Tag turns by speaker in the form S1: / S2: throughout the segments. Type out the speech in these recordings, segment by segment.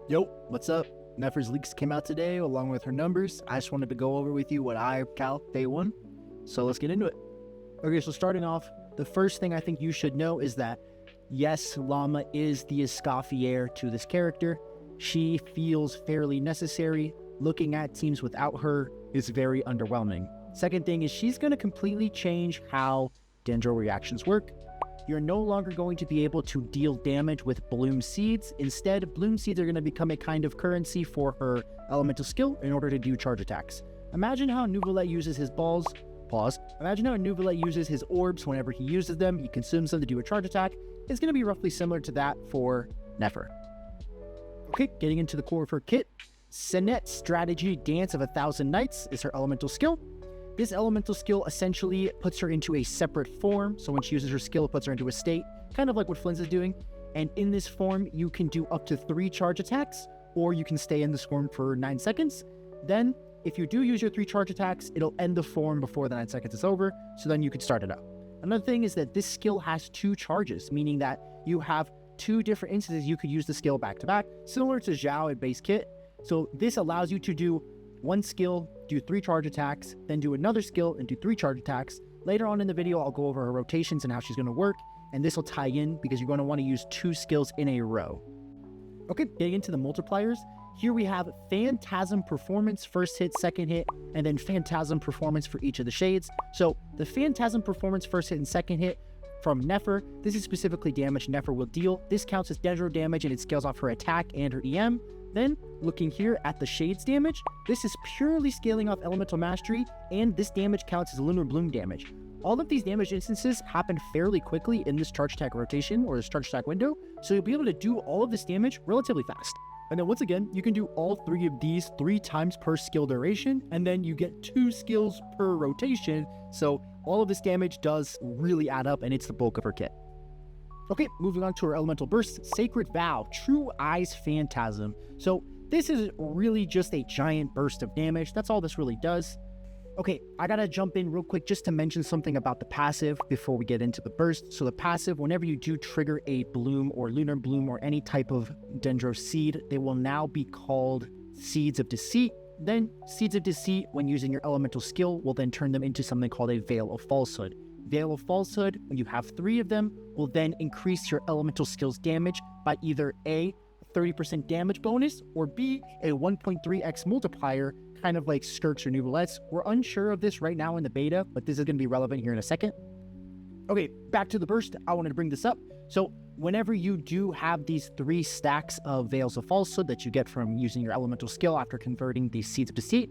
S1: Yo, what's up? Nefer's leaks came out today along with her numbers. I just wanted to go over with you what I calc day one. So let's get into it. Okay, so starting off, the first thing I think you should know is that yes, Lauma is the Escoffier to this character. She feels fairly necessary. Looking at teams without her is very underwhelming. Second thing is she's going to completely change how Dendro Reactions work. You're no longer going to be able to deal damage with Bloom Seeds. Instead, Bloom Seeds are going to become a kind of currency for her elemental skill in order to do charge attacks. Imagine how Nuvolet uses his balls. Pause. Imagine how Nuvolet uses his orbs. Whenever he uses them, he consumes them to do a charge attack. It's going to be roughly similar to that for Nefer. Okay, getting into the core of her kit. Senet's Strategy Dance of 1,000 Nights is her elemental skill. This elemental skill essentially puts her into a separate form. So when she uses her skill, it puts her into a state, kind of like what Flynn's is doing. And in this form, you can do up to 3 charge attacks, or you can stay in this form for 9 seconds. Then, if you do use your 3 charge attacks, it'll end the form before the 9 seconds is over, so then you can start it up. Another thing is that this skill has 2 charges, meaning that you have 2 different instances you could use the skill back to back, similar to Zhao at base kit. So this allows you to do 1 skill, do 3 charge attacks, then do another skill and do 3 charge attacks. Later on in the video, I'll go over her rotations and how she's going to work, and this will tie in because you're going to want to use 2 skills in a row. Okay, getting into the multipliers. Here we have Phantasm Performance, first hit, second hit, and then Phantasm Performance for each of the shades. So the Phantasm Performance first hit and second hit from Nefer, this is specifically damage Nefer will deal. This counts as Dendro damage and it scales off her attack and her EM. Then, looking here at the Shades damage, this is purely scaling off Elemental Mastery, and this damage counts as Lunar Bloom damage. All of these damage instances happen fairly quickly in this charge attack rotation, or this charge attack window, so you'll be able to do all of this damage relatively fast. And then once again, you can do all 3 of these 3 times per skill duration, and then you get 2 skills per rotation, so all of this damage does really add up, and it's the bulk of her kit. Okay, moving on to her elemental burst, Sacred Vow, True Eyes Phantasm. So this is really just a giant burst of damage. That's all this really does. Okay, I gotta jump in real quick just to mention something about the passive before we get into the burst. So the passive, whenever you do trigger a bloom or lunar bloom or any type of Dendro seed, they will now be called Seeds of Deceit. Then Seeds of Deceit, when using your elemental skill, will then turn them into something called a Veil of Falsehood. Veil of Falsehood, when you have 3 of them, will then increase your elemental skill's damage by either A, 30% damage bonus, or B, a 1.3x multiplier, kind of like Skirks or Nuvolet's. We're unsure of this right now in the beta, but this is going to be relevant here in a second. Okay, back to the burst. I wanted to bring this up. So whenever you do have these 3 stacks of Veils of Falsehood that you get from using your elemental skill after converting these Seeds of Deceit,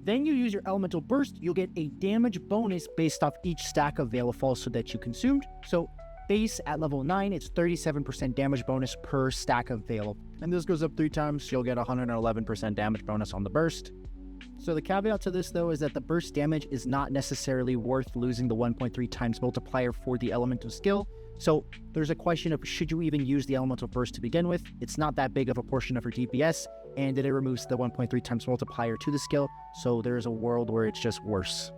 S1: then you use your elemental burst, you'll get a damage bonus based off each stack of Veil of Falsehood that you consumed. So base at level 9, it's 37% damage bonus per stack of Veil. And this goes up 3 times, so you'll get 111% damage bonus on the burst. So the caveat to this though is that the burst damage is not necessarily worth losing the 1.3 times multiplier for the elemental skill. So there's a question of should you even use the elemental burst to begin with? It's not that big of a portion of her DPS, and it removes the 1.3 times multiplier to the skill, so there's a world where it's just worse.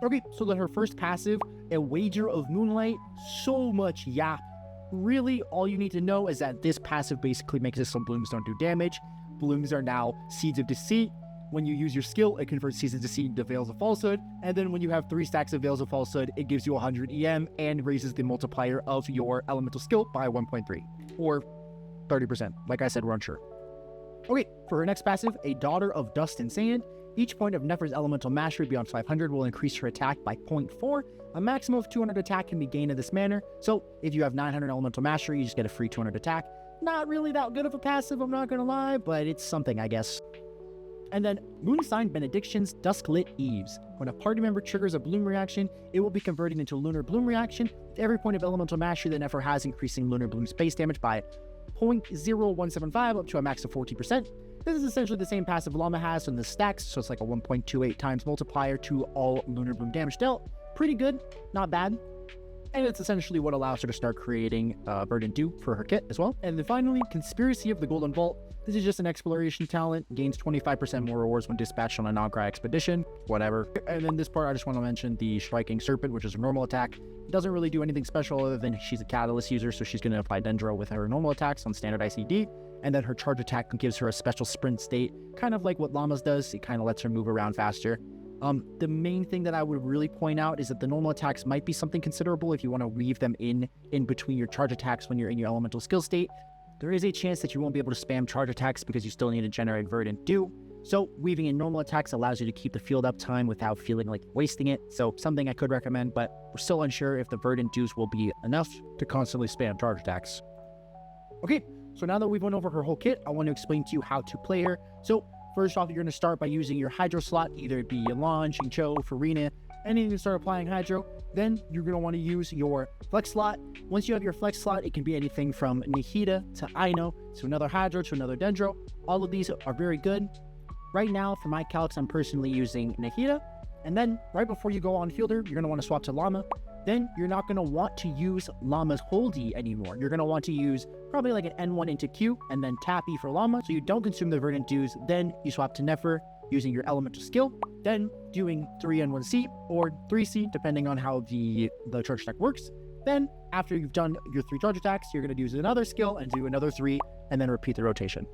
S1: Okay, so then her first passive, a Wager of Moonlight, so much yap. Really, all you need to know is that this passive basically makes it so blooms don't do damage. Blooms are now Seeds of Deceit. When you use your skill, it converts Seeds of Deceit into Veils of Falsehood, and then when you have 3 stacks of Veils of Falsehood, it gives you 100 EM and raises the multiplier of your elemental skill by 1.3, or 30%. Like I said, we're unsure. Okay, for her next passive, a Daughter of Dust and Sand. Each point of Nefer's elemental mastery beyond 500 will increase her attack by 0.4. A maximum of 200 attack can be gained in this manner, so if you have 900 elemental mastery, you just get a free 200 attack. Not really that good of a passive, I'm not gonna lie, but it's something, I guess. And then Moonsign Benediction's Dusklit Eves. When a party member triggers a bloom reaction, it will be converted into a lunar bloom reaction, with every point of elemental mastery that Nefer has increasing lunar bloom's base damage by 0.0175 up to a max of 14%. This is essentially the same passive Lauma has in the stacks, so it's like a 1.28 times multiplier to all lunar bloom damage dealt. Pretty good, not bad. And it's essentially what allows her to start creating Verdant Dew for her kit as well. And then finally, Conspiracy of the Golden Vault. This is just an exploration talent, gains 25% more rewards when dispatched on a Nograi expedition, whatever. And then this part, I just want to mention the Striking Serpent, which is a normal attack. It doesn't really do anything special other than she's a Catalyst user, so she's going to apply Dendro with her normal attacks on standard ICD. and then her charge attack gives her a special sprint state, kind of like what Lauma's does. It kind of lets her move around faster. The main thing that I would really point out is that the normal attacks might be something considerable if you want to weave them in between your charge attacks when you're in your elemental skill state. There is a chance that you won't be able to spam charge attacks because you still need to generate Verdant Dew. So weaving in normal attacks allows you to keep the field up time without feeling like wasting it. So something I could recommend, but we're still unsure if the Verdant Dews will be enough to constantly spam charge attacks. Okay, so now that we've went over her whole kit, I want to explain to you how to play her. So first off, you're going to start by using your Hydro slot, either it be Yelan, Xingqiu, Farina, and then you can start applying Hydro. Then you're going to want to use your Flex slot. Once you have your Flex slot, it can be anything from Nihida to Aino to another Hydro to another Dendro. All of these are very good. Right now, for my calcs, I'm personally using Nihida. And then right before you go on fielder, you're going to want to swap to Lauma. Then you're not going to want to use Lauma's Holdy anymore. You're going to want to use probably like an N1 into Q and then tap E for Lauma so you don't consume the Verdant Dews. Then you swap to Nefer using your elemental skill, then doing 3N1C or 3C depending on how the charge attack works. Then after you've done your 3 charge attacks, you're going to use another skill and do another 3 and then repeat the rotation.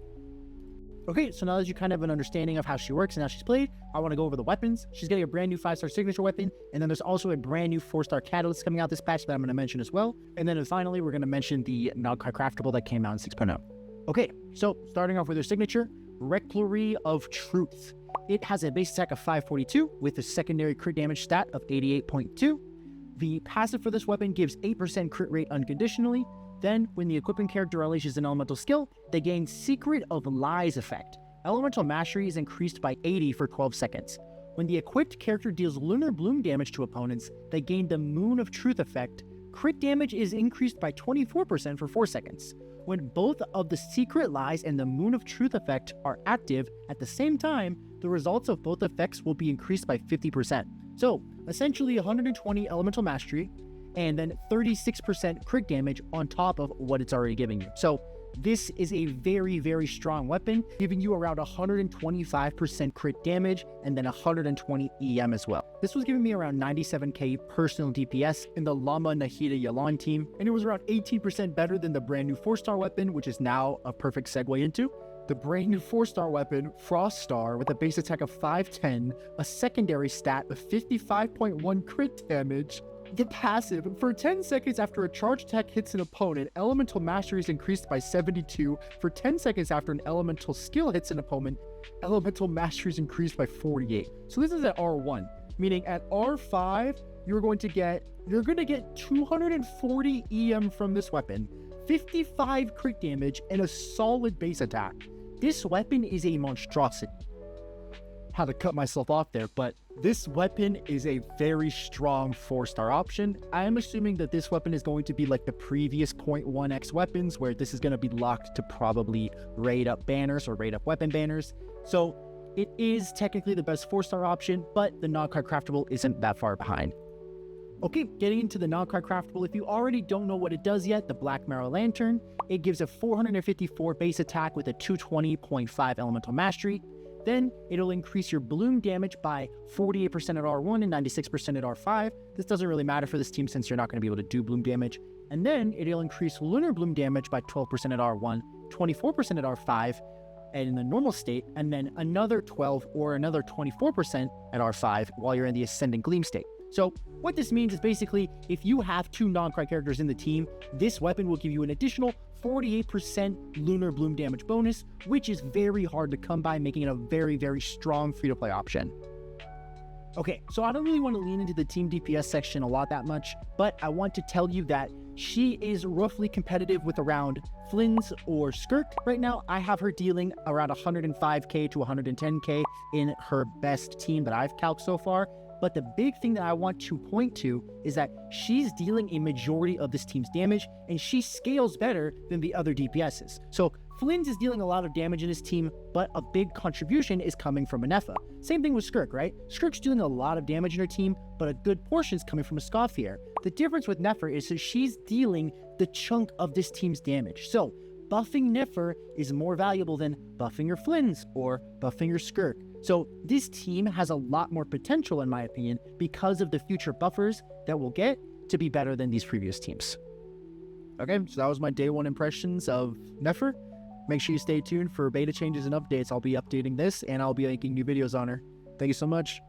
S1: Okay, so now that you kind of have an understanding of how she works and how she's played, I want to go over the weapons. She's getting a brand new 5-star signature weapon, and then there's also a brand new 4-star catalyst coming out this patch that I'm going to mention as well. And then finally, we're going to mention the Nogkai craftable that came out in 6.0. Okay, so starting off with her signature, Revelry of Truth. It has a base attack of 542 with a secondary crit damage stat of 88.2. The passive for this weapon gives 8% crit rate unconditionally. Then, when the equipping character unleashes an elemental skill, they gain Secret of Lies effect. Elemental mastery is increased by 80 for 12 seconds. When the equipped character deals Lunar Bloom damage to opponents, they gain the Moon of Truth effect. Crit damage is increased by 24% for 4 seconds. When both of the Secret Lies and the Moon of Truth effect are active at the same time, the results of both effects will be increased by 50%. So, essentially 120 elemental mastery, and then 36% crit damage on top of what it's already giving you. So this is a very, very strong weapon, giving you around 125% crit damage and then 120 EM as well. This was giving me around 97k personal DPS in the Lauma Nihida Yelan team, and it was around 18% better than the brand new 4-star weapon, which is now a perfect segue into the brand new 4-star weapon, Frost Star, with a base attack of 510, a secondary stat of 55.1 crit damage. The passive, for 10 seconds after a charge attack hits an opponent, elemental mastery is increased by 72. For 10 seconds after an elemental skill hits an opponent, elemental mastery is increased by 48. So this is at R1, meaning at R5, you're going to get 240 EM from this weapon, 55 crit damage, and a solid base attack. This weapon is a monstrosity. Had to cut myself off there, but this weapon is a very strong 4-star option. I am assuming that this weapon is going to be like the previous 0.1x weapons, where this is going to be locked to probably raid up banners or raid up weapon banners. So it is technically the best 4-star option, but the Nogkai craftable isn't that far behind. Okay, getting into the Nogkai craftable, if you already don't know what it does yet, the Black Marrow Lantern, it gives a 454 base attack with a 220.5 elemental mastery. Then it'll increase your bloom damage by 48% at R1 and 96% at R5. This doesn't really matter for this team since you're not going to be able to do bloom damage. And then it'll increase lunar bloom damage by 12% at R1, 24% at R5, and in the normal state, and then another 12 or another 24% at R5 while you're in the Ascendant Gleam state. So what this means is basically, if you have 2 non-cry characters in the team, this weapon will give you an additional 48% lunar bloom damage bonus, which is very hard to come by, making it a very, very strong free-to-play option. Okay, so I don't really want to lean into the team DPS section a lot that much, but I want to tell you that she is roughly competitive with around Flynn's or Skirk. Right now, I have her dealing around 105k to 110k in her best team that I've calced so far. But the big thing that I want to point to is that she's dealing a majority of this team's damage, and she scales better than the other DPSs. So Flynn's is dealing a lot of damage in his team, but a big contribution is coming from a Nefer. Same thing with Skirk, right? Skirk's doing a lot of damage in her team, but a good portion is coming from a Scoffier. The difference with Nefer is that she's dealing the chunk of this team's damage. So buffing Nefer is more valuable than buffing your Flynn's or buffing your Skirk. So this team has a lot more potential, in my opinion, because of the future buffers that we'll get to be better than these previous teams. Okay, so that was my day 1 impressions of Nefer. Make sure you stay tuned for beta changes and updates. I'll be updating this, and I'll be making new videos on her. Thank you so much.